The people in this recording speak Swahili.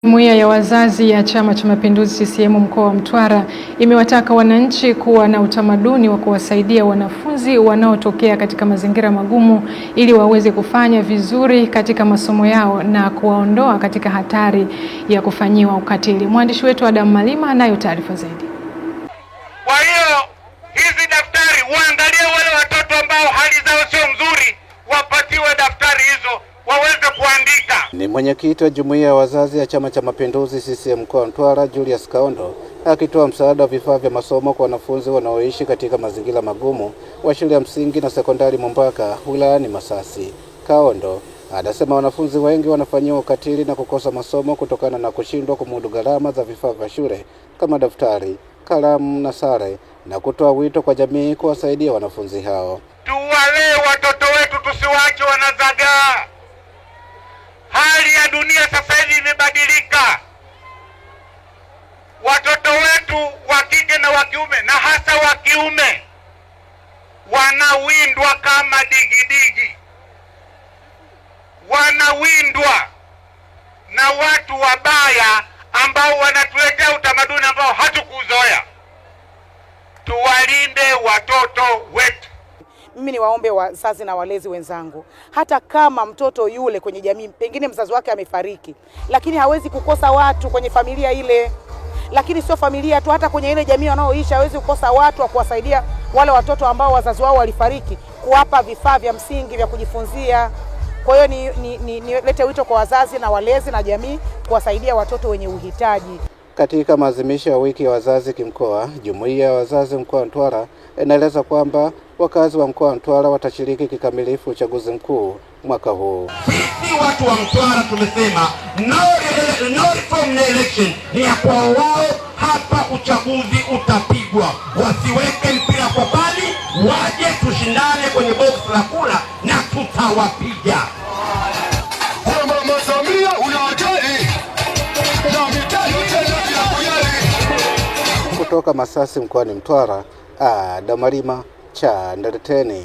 Jumuiya ya wazazi ya Chama cha Mapinduzi CCM mkoa wa Mtwara imewataka wananchi kuwa na utamaduni wa kuwasaidia wanafunzi wanaotokea katika mazingira magumu ili waweze kufanya vizuri katika masomo yao na kuwaondoa katika hatari ya kufanyiwa ukatili. Mwandishi wetu Adam Malima anayo taarifa zaidi. Kwa hiyo hizi daftari waangalie wale watoto ambao hali zao sio nzuri, wapatiwe daftari hizo waweze kuandika. Ni mwenyekiti wa Jumuiya ya wazazi ya Chama cha Mapinduzi CCM mkoa wa Mtwara Julius Kaondo akitoa msaada wa vifaa vya masomo kwa wanafunzi wanaoishi katika mazingira magumu wa shule ya msingi na sekondari Mumbaka wilayani Masasi. Kaondo anasema wanafunzi wengi wanafanyiwa ukatili na kukosa masomo kutokana na kushindwa kumudu gharama za vifaa vya shule kama daftari, kalamu na sare, na kutoa wito kwa jamii kuwasaidia wanafunzi hao. Tuwalee watoto wetu, tusiwache wanazagaa. Hali ya dunia sasa hivi imebadilika. Watoto wetu wa kike na wa kiume, na hasa wa kiume, wanawindwa kama digidigi. Wanawindwa na watu wabaya ambao wanatuletea utamaduni ambao hatukuzoea. Tuwalinde watoto wetu. Mimi niwaombe wazazi na walezi wenzangu, hata kama mtoto yule kwenye jamii pengine mzazi wake amefariki, lakini hawezi kukosa watu kwenye familia ile. Lakini sio familia tu, hata kwenye ile jamii wanaoishi hawezi kukosa watu wa kuwasaidia wale watoto ambao wazazi wao walifariki, kuwapa vifaa vya msingi vya kujifunzia. Kwa hiyo nilete wito kwa wazazi na walezi na jamii kuwasaidia watoto wenye uhitaji. Katika maadhimisho ya wiki ya wazazi kimkoa, Jumuiya ya wazazi mkoa wa Mtwara inaeleza kwamba wakazi wa mkoa wa Mtwara watashiriki kikamilifu uchaguzi mkuu mwaka huu. Sisi watu wa Mtwara tumesema no reform no election, ni ya kwa wao. Hapa uchaguzi utapigwa, wasiweke mpira kwa bali, waje tushindane kwenye box la kula na tutawapiga. Kutoka Masasi mkoani Mtwara, Adam Malima, Channel 10.